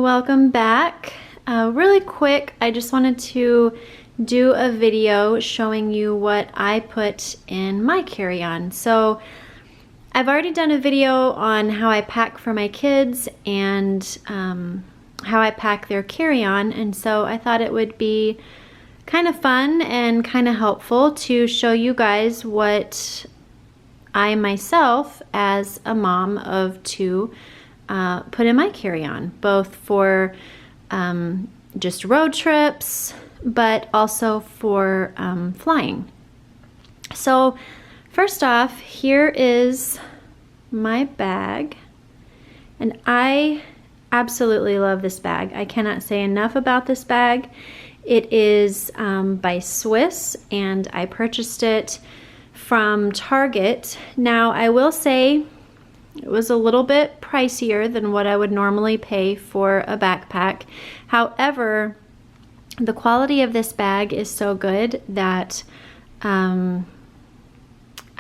welcome back. Really quick, I just wanted to do a video showing you what I put in my carry-on. So I've already done a video on how I pack for my kids and how I pack their carry-on, and so I thought it would be kind of fun and kind of helpful to show you guys what I myself, as a mom of two, put in my carry-on, both for just road trips, but also for flying. So first off, here is my bag, and I absolutely love this bag. I cannot say enough about this bag. It is by Swiss, and I purchased it from Target. Now, I will say it was a little bit pricier than what I would normally pay for a backpack. However, the quality of this bag is so good that I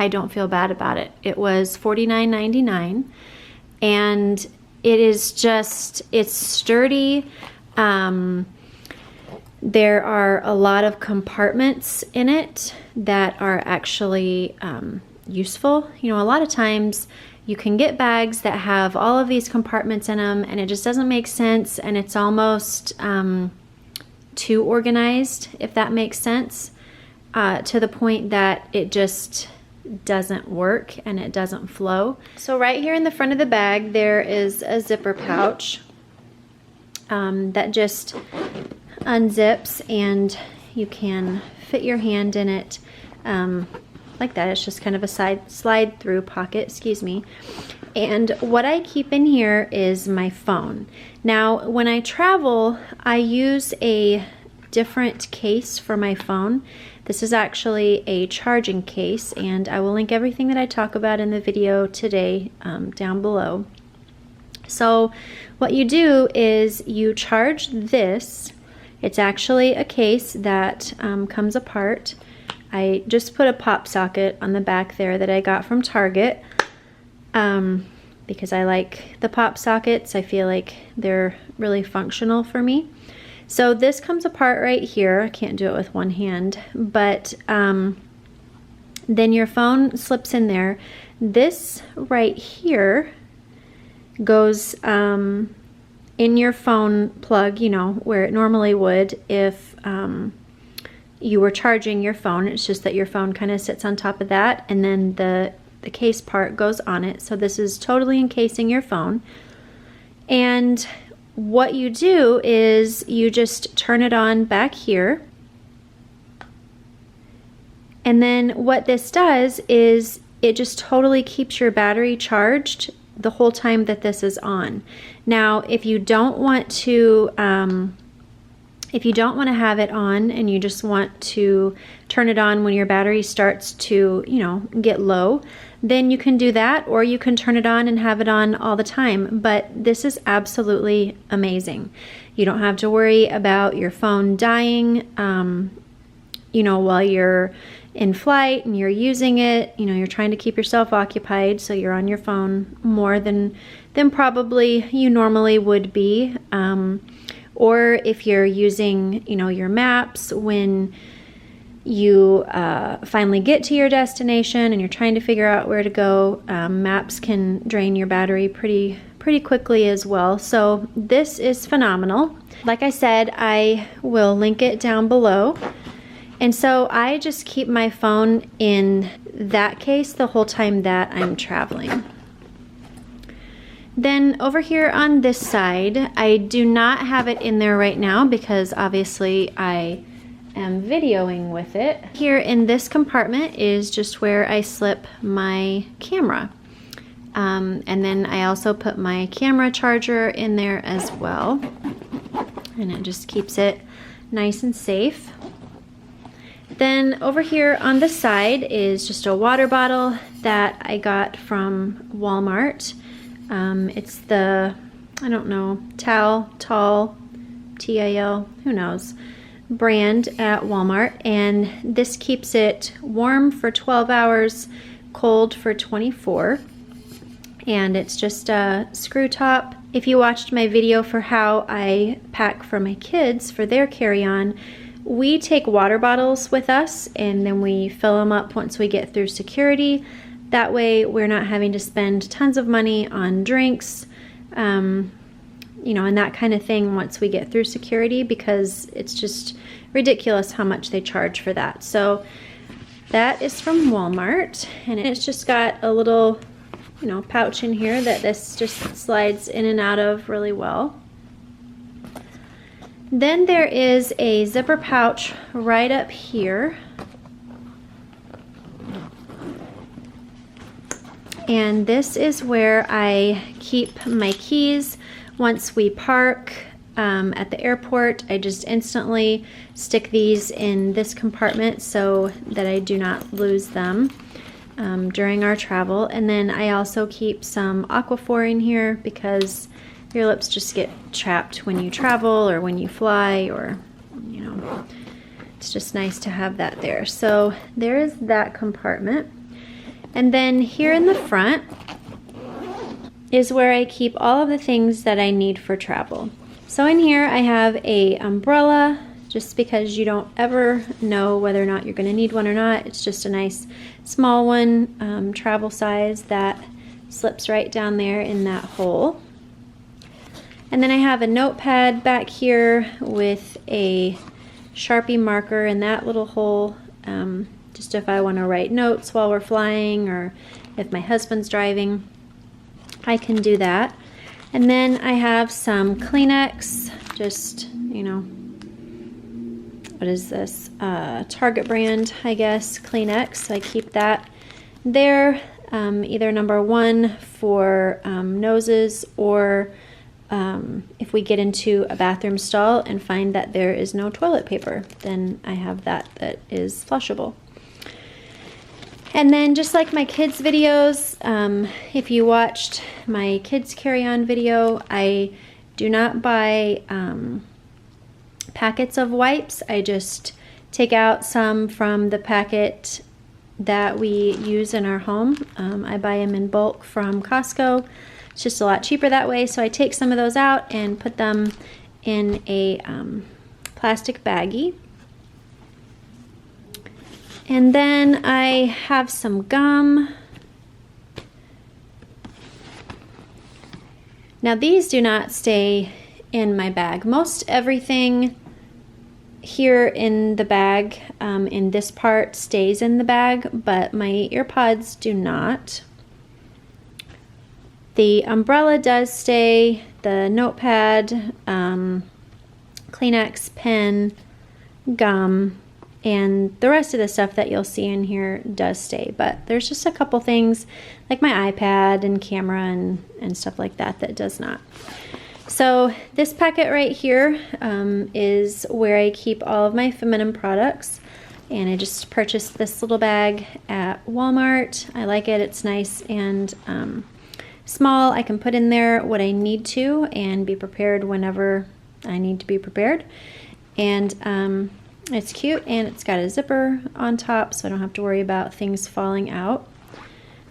don't feel bad about it. It was $49.99, and it is just, it's sturdy. There are a lot of compartments in it that are actually useful. You know, a lot of times you can get bags that have all of these compartments in them, and it just doesn't make sense, and it's almost too organized, if that makes sense, to the point that it just doesn't work and it doesn't flow. So right here in the front of the bag, there is a zipper pouch that just unzips, and you can fit your hand in it like that. It's just kind of a slide through pocket, excuse me. And what I keep in here is my phone. Now, when I travel, I use a different case for my phone. This is actually a charging case, and I will link everything that I talk about in the video today down below. So what you do is you charge this. It's actually a case that comes apart. I just put a pop socket on the back there that I got from Target because I like the pop sockets. I feel like they're really functional for me. So this comes apart right here. I can't do it with one hand, but then your phone slips in there. This right here goes in your phone plug, you know, where it normally would if you were charging your phone. It's just that your phone kind of sits on top of that, and then the case part goes on it. So this is totally encasing your phone. And what you do is you just turn it on back here. And then what this does is it just totally keeps your battery charged the whole time that this is on. Now, if you don't want to have it on and you just want to turn it on when your battery starts to, you know, get low, then you can do that, or you can turn it on and have it on all the time. But this is absolutely amazing. You don't have to worry about your phone dying, you know, while you're in flight and you're using it. You know, you're trying to keep yourself occupied, so you're on your phone more than probably you normally would be. Or if you're using, you know, your maps when you finally get to your destination and you're trying to figure out where to go, maps can drain your battery pretty quickly as well. So this is phenomenal. Like I said, I will link it down below. And so I just keep my phone in that case the whole time that I'm traveling. Then over here on this side, I do not have it in there right now because obviously I am videoing with it. Here in this compartment is just where I slip my camera. And then I also put my camera charger in there as well. And it just keeps it nice and safe. Then over here on the side is just a water bottle that I got from Walmart. It's the, I don't know, Tall, T-A-L, who knows, brand at Walmart. And this keeps it warm for 12 hours, cold for 24. And it's just a screw top if you watched my video for how I pack for my kids for their carry-on, we take water bottles with us and then we fill them up once we get through security. That way we're not having to spend tons of money on drinks, you know, and that kind of thing once we get through security, because it's just ridiculous how much they charge for that. So that is from Walmart, and it's just got a little, you know, pouch in here that this just slides in and out of really well. Then there is a zipper pouch right up here. And this is where I keep my keys. Once we park at the airport, I just instantly stick these in this compartment so that I do not lose them during our travel. And then I also keep some Aquaphor in here because your lips just get trapped when you travel or when you fly, or, you know, it's just nice to have that there. So there is that compartment. And then here in the front is where I keep all of the things that I need for travel. So in here I have a umbrella, just because you don't ever know whether or not you're going to need one or not. It's just a nice small one, travel size, that slips right down there in that hole. And then I have a notepad back here with a Sharpie marker in that little hole, just if I want to write notes while we're flying, or if my husband's driving, I can do that. And then I have some Kleenex, just, you know, what is this? Target brand, I guess, Kleenex. So I keep that there, either number 1 for noses, or if we get into a bathroom stall and find that there is no toilet paper, then I have that is flushable. And then just like my kids' videos, if you watched my kids' carry-on video, I do not buy packets of wipes. I just take out some from the packet that we use in our home. I buy them in bulk from Costco. It's just a lot cheaper that way. So I take some of those out and put them in a plastic baggie. And then I have some gum. Now these do not stay in my bag. Most everything here in the bag, in this part, stays in the bag, but my earpods do not. The umbrella does stay, the notepad, Kleenex, pen, gum, and the rest of the stuff that you'll see in here does stay. But there's just a couple things like my iPad and camera and stuff like that that does not. So this packet right here is where I keep all of my feminine products. And I just purchased this little bag at Walmart. I like it, it's nice and small. I can put in there what I need to and be prepared whenever I need to be prepared. And it's cute, and it's got a zipper on top, so I don't have to worry about things falling out.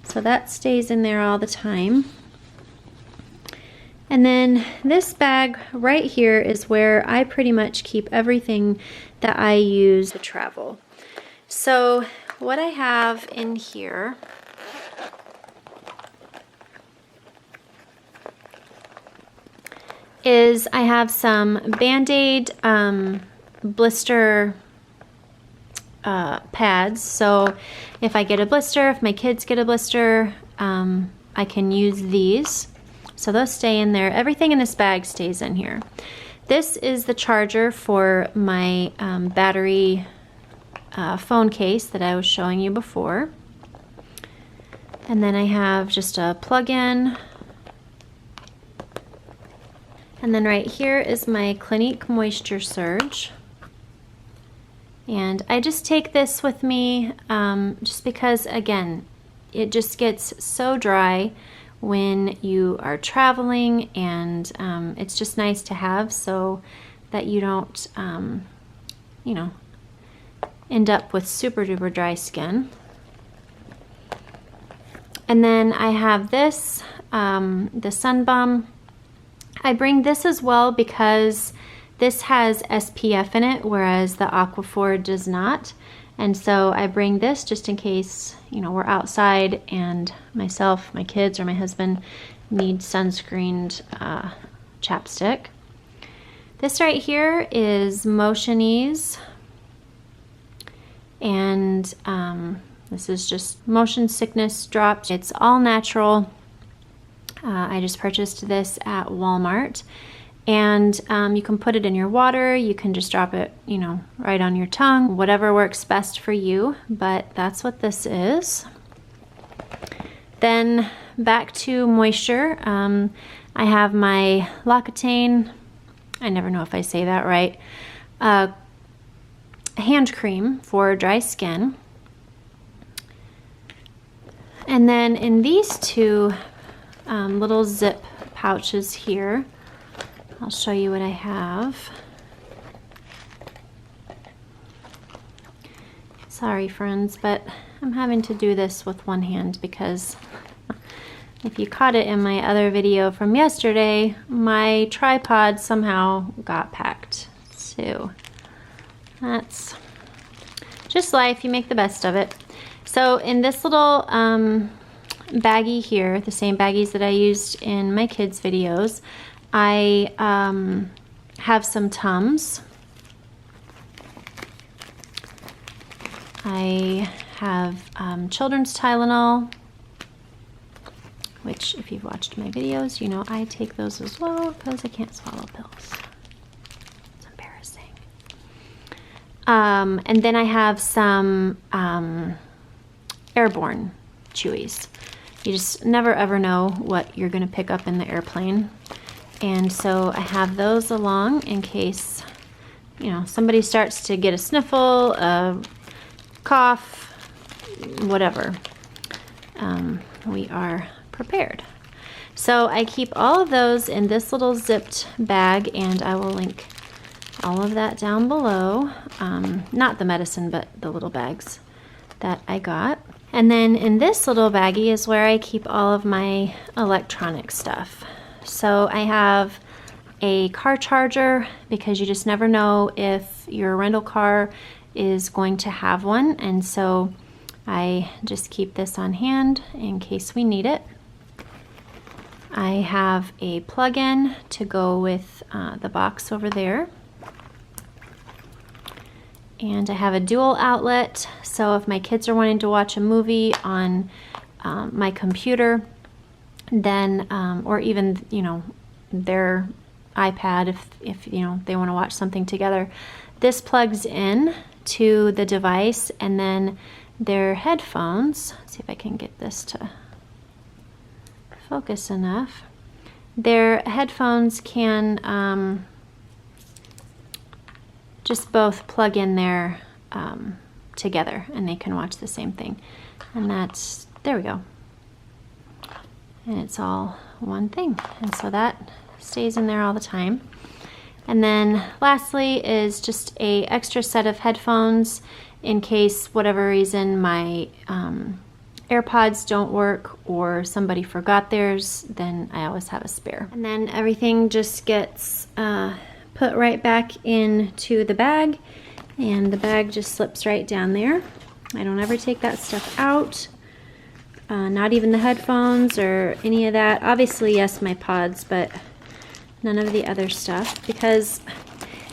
So that stays in there all the time. And then this bag right here is where I pretty much keep everything that I use to travel. So what I have in here is I have some Band-Aid blister pads. So if I get a blister, if my kids get a blister, I can use these. So those stay in there. Everything in this bag stays in here. This is the charger for my battery phone case that I was showing you before. And then I have just a plug-in. And then right here is my Clinique Moisture Surge. And I just take this with me just because, again, it just gets so dry when you are traveling, and it's just nice to have so that you don't, you know, end up with super duper dry skin. And then I have this, the Sun Bum. I bring this as well because this has SPF in it, whereas the Aquaphor does not. And so I bring this just in case, you know, we're outside and myself, my kids, or my husband need sunscreened chapstick. This right here is Motion Ease, and this is just motion sickness drops. It's all natural. I just purchased this at Walmart, and you can put it in your water. You can just drop it, you know, right on your tongue, whatever works best for you, but that's what this is. Then back to moisture. I have my L'Occitane, I never know if I say that right, hand cream for dry skin. And then in these two little zip pouches here, I'll show you what I have. Sorry friends, but I'm having to do this with one hand because if you caught it in my other video from yesterday, my tripod somehow got packed. So that's just life, you make the best of it. So in this little baggie here, the same baggies that I used in my kids' videos, I have some Tums. I have children's Tylenol, which if you've watched my videos, you know I take those as well because I can't swallow pills. It's embarrassing. And then I have some airborne chewies. You just never ever know what you're gonna pick up in the airplane. And so I have those along in case, you know, somebody starts to get a sniffle, a cough, whatever. We are prepared. So I keep all of those in this little zipped bag, and I will link all of that down below. Not the medicine, but the little bags that I got. And then in this little baggie is where I keep all of my electronic stuff. So I have a car charger because you just never know if your rental car is going to have one, and so I just keep this on hand in case we need it. I have a plug-in to go with the box over there. And I have a dual outlet, so if my kids are wanting to watch a movie on my computer, then, or even, you know, their iPad, if you know, they want to watch something together, this plugs in to the device, and then their headphones, let's see if I can get this to focus enough. Their headphones can just both plug in there together, and they can watch the same thing. And that's, there we go. And it's all one thing. And so that stays in there all the time. And then lastly is just a extra set of headphones in case whatever reason my AirPods don't work or somebody forgot theirs, then I always have a spare. And then everything just gets put right back into the bag, and the bag just slips right down there. I don't ever take that stuff out. Not even the headphones or any of that. Obviously, yes, my pods, but none of the other stuff, because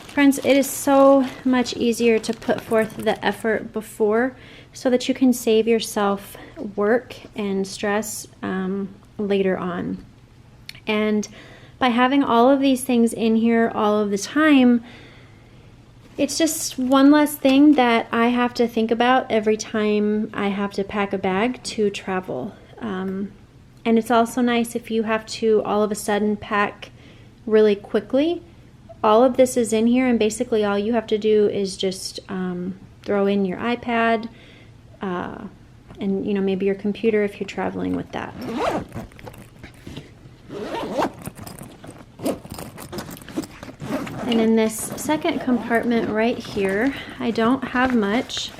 friends, it is so much easier to put forth the effort before so that you can save yourself work and stress later on. And by having all of these things in here all of the time, it's just one less thing that I have to think about every time I have to pack a bag to travel. And it's also nice if you have to all of a sudden pack really quickly. All of this is in here, and basically all you have to do is just throw in your iPad and, you know, maybe your computer if you're traveling with that. And in this second compartment right here, I don't have much.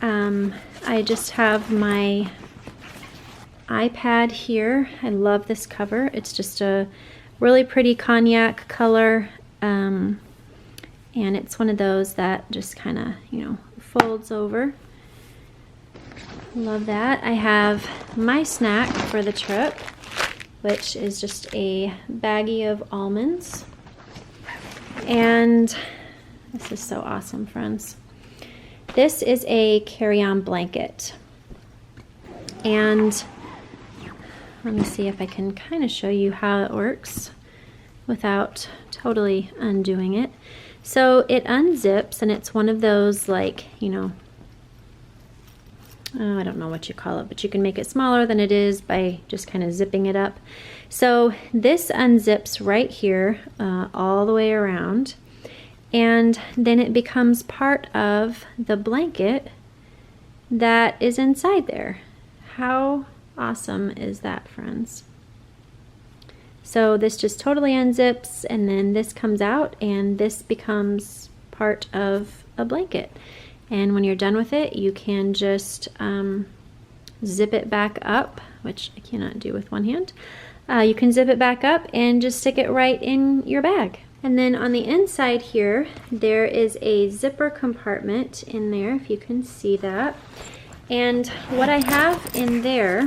I just have my iPad here. I love this cover. It's just a really pretty cognac color, and it's one of those that just kind of, you know, folds over. Love that. I have my snack for the trip, which is just a baggie of almonds. And this is so awesome, friends. This is a carry-on blanket. And let me see if I can kind of show you how it works without totally undoing it. So it unzips, and it's one of those, like, you know, I don't know what you call it, but you can make it smaller than it is by just kind of zipping it up. So this unzips right here, all the way around, and then it becomes part of the blanket that is inside there. How awesome is that, friends? So this just totally unzips, and then this comes out, and this becomes part of a blanket. And when you're done with it, you can just zip it back up, which I cannot do with one hand. You can zip it back up and just stick it right in your bag. And then on the inside here, there is a zipper compartment in there, if you can see that. And what I have in there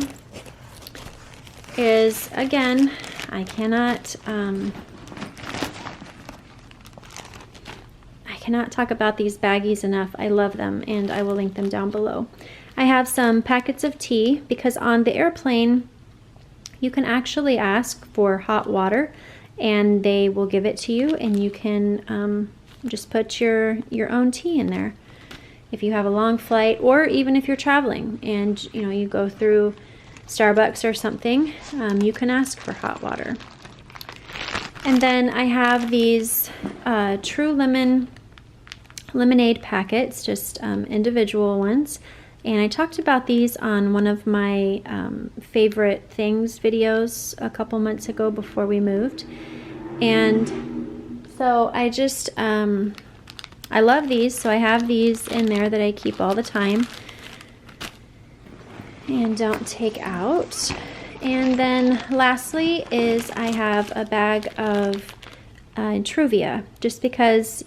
is, again, I cannot talk about these baggies enough. I love them, and I will link them down below. I have some packets of tea, because on the airplane you can actually ask for hot water and they will give it to you, and you can just put your own tea in there if you have a long flight, or even if you're traveling and you know you go through Starbucks or something, you can ask for hot water. And then I have these True lemonade packets, just individual ones, and I talked about these on one of my favorite things videos a couple months ago before we moved. And so I just I love these, so I have these in there that I keep all the time and don't take out. And then lastly is I have a bag of Truvia, just because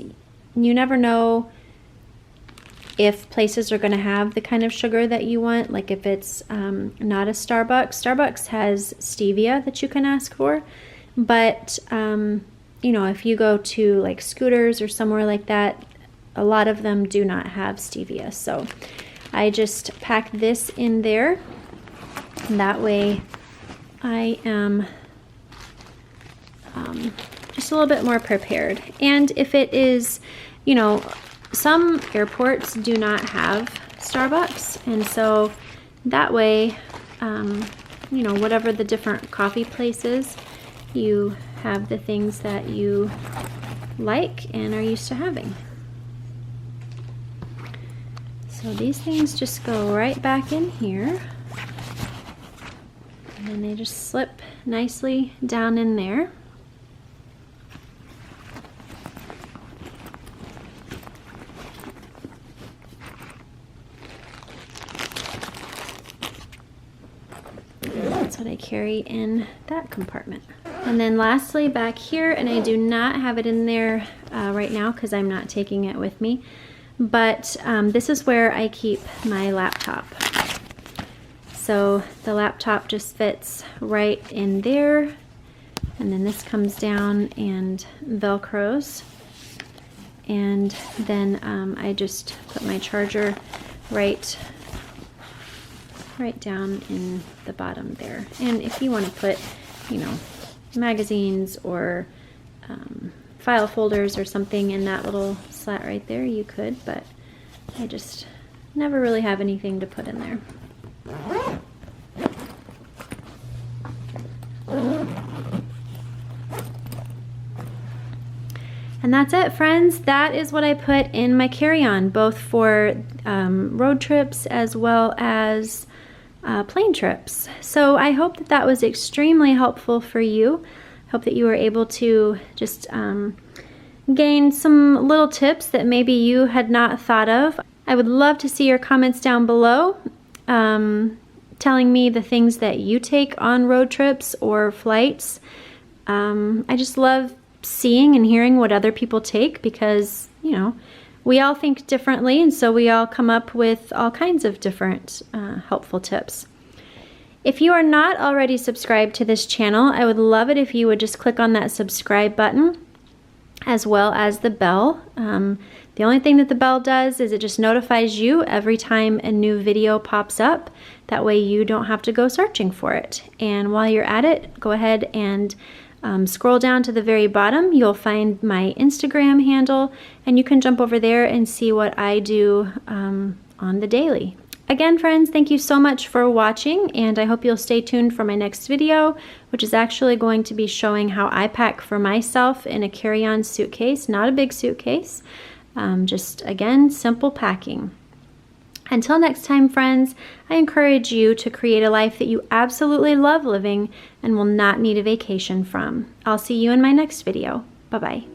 you never know if places are going to have the kind of sugar that you want. Like if it's not a Starbucks. Starbucks has stevia that you can ask for, but you know, if you go to like Scooters or somewhere like that, a lot of them do not have stevia. So I just pack this in there, and that way I am just a little bit more prepared. And if it is, you know, some airports do not have Starbucks, and so that way, you know, whatever the different coffee places, you have the things that you like and are used to having. So these things just go right back in here, and then they just slip nicely down in there. That's what I carry in that compartment. And then lastly back here, and I do not have it in there right now because I'm not taking it with me, but this is where I keep my laptop. So the laptop just fits right in there, and then this comes down and velcros, and then I just put my charger right down in the bottom there. And if you want to put, you know, magazines or file folders or something in that little slat right there, you could, but I just never really have anything to put in there. And that's it, friends. That is what I put in my carry-on, both for road trips as well as plane trips. So I hope that that was extremely helpful for you. Hope that you were able to just gain some little tips that maybe you had not thought of. I would love to see your comments down below, telling me the things that you take on road trips or flights. I just love seeing and hearing what other people take because, you know, we all think differently, and so we all come up with all kinds of different helpful tips. If you are not already subscribed to this channel, I would love it if you would just click on that subscribe button as well as the bell. The only thing that the bell does is it just notifies you every time a new video pops up. That way you don't have to go searching for it. And while you're at it, go ahead and scroll down to the very bottom. You'll find my Instagram handle, and you can jump over there and see what I do on the daily. Again, friends, thank you so much for watching, and I hope you'll stay tuned for my next video, which is actually going to be showing how I pack for myself in a carry-on suitcase, not a big suitcase, just, again, simple packing. Until next time, friends, I encourage you to create a life that you absolutely love living and will not need a vacation from. I'll see you in my next video. Bye-bye.